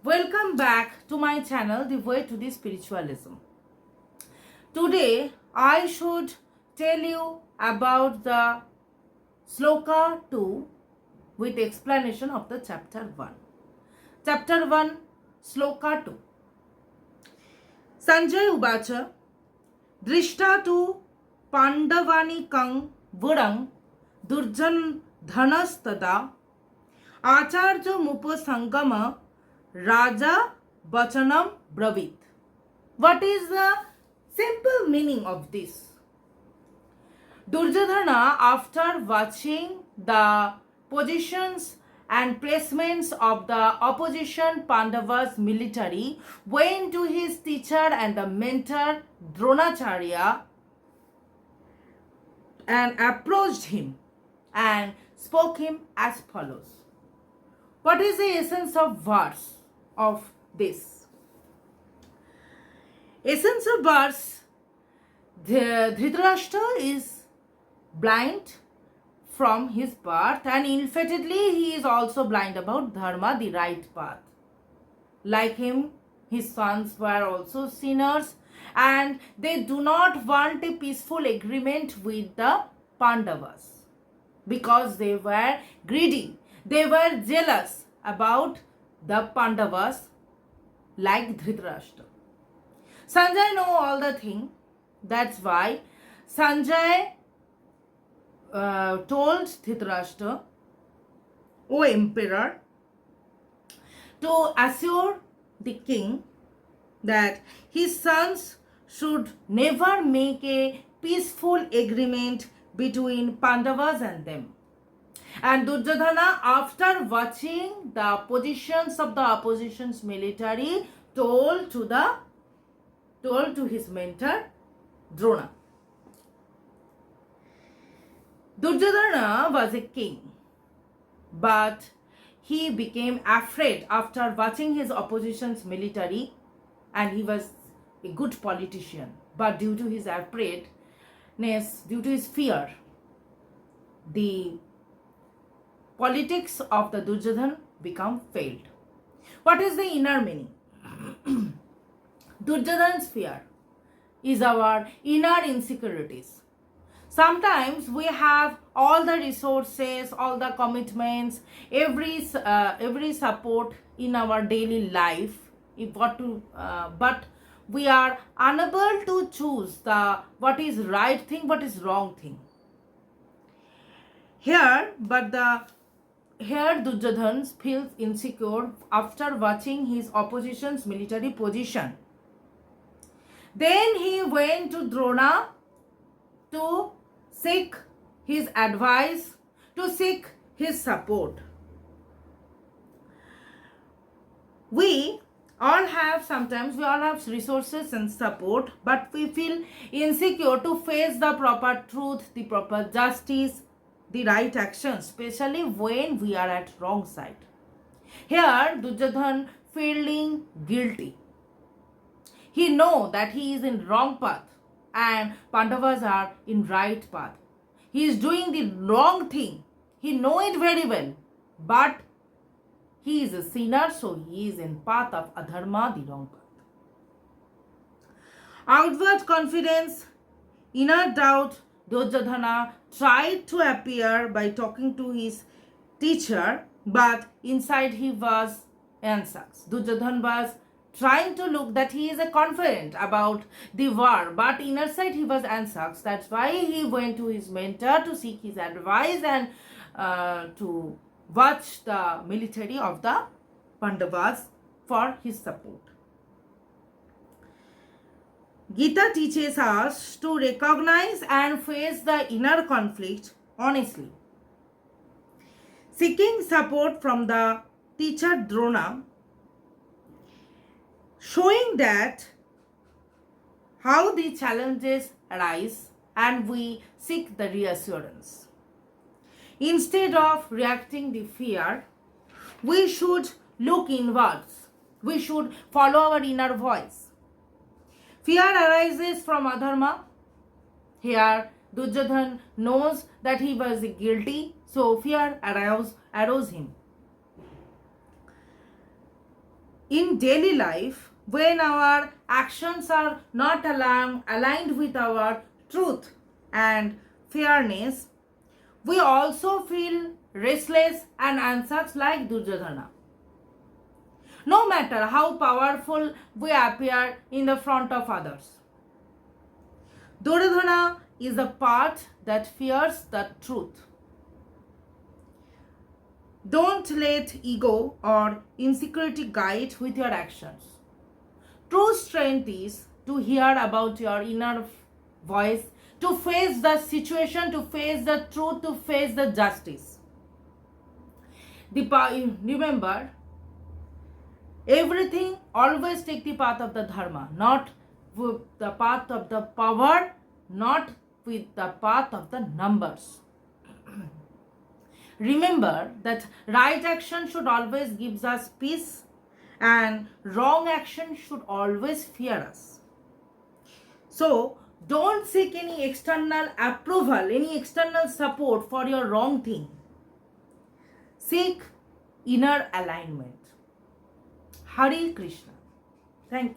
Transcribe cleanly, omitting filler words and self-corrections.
Welcome back to my channel, The Way to the Spiritualism. Today, I should tell you about the Sloka 2 with explanation of the chapter 1. Chapter 1, Sloka 2. Sanjay Ubacha, Drishta tu Pandavani Kang Vurang Durjan Dhanastada Acharya Mupasangama Raja Bachanam Bravit. What is the simple meaning of this? Duryodhana, after watching the positions and placements of the opposition Pandavas military, went to his teacher and the mentor Dronacharya and approached him and spoke him as follows. What is the essence of verse of this? Essence of verse, Dhritarashtra is blind from his birth and infantedly he is also blind about dharma, the right path. Like him, his sons were also sinners and they do not want a peaceful agreement with the Pandavas because they were greedy. They were jealous about the Pandavas like Dhritarashtra. Sanjay know all the thing. That's why Sanjay told Dhritarashtra, O Emperor, to assure the king that his sons should never make a peaceful agreement between Pandavas and them. And Duryodhana, after watching the positions of the opposition's military, told to his mentor Drona. Duryodhana was a king, but he became afraid after watching his opposition's military, and he was a good politician. But due to his afraidness, due to his fear, the politics of the Duryodhana become failed. What is the inner meaning? Duryodhana's fear is our inner insecurities. Sometimes we have all the resources, all the commitments, every support in our daily life, but we are unable to choose what is right thing, what is wrong thing. Here Duryodhana feels insecure after watching his opposition's military position. Then he went to Drona to seek his advice, to seek his support. We all have resources and support, but we feel insecure to face the proper truth, the proper justice, the right action, especially when we are at wrong side. Here Duryodhana feeling guilty. He know that he is in wrong path and Pandavas are in right path. He is doing the wrong thing. He know it very well, but he is a sinner, so he is in path of adharma, the wrong path. Outward confidence, inner doubt, Duryodhana tried to appear by talking to his teacher, but inside he was anxious. Duryodhana was trying to look that he is a confident about the war, but inner side he was anxious. That's why he went to his mentor to seek his advice and to watch the military of the Pandavas for his support. Gita teaches us to recognize and face the inner conflict honestly. Seeking support from the teacher Drona, showing that how the challenges arise and we seek the reassurance. Instead of reacting the fear, we should look inwards. We should follow our inner voice. Fear arises from adharma. Here Duryodhana knows that he was guilty, so fear arose him. in daily life, when our actions are not aligned with our truth and fairness, we also feel restless and anxious like Duryodhana. No matter how powerful we appear in the front of others, Duryodhana is a part that fears the truth. Don't let ego or insecurity guide with your actions. True strength is to hear about your inner voice, to face the situation, to face the truth, to face the justice. Remember, everything always take the path of the dharma, not with the path of the power, not with the path of the numbers. Remember that right action should always gives us peace and wrong action should always fear us. So don't seek any external approval, any external support for your wrong thing. Seek inner alignment. Hare Krishna. Thank you.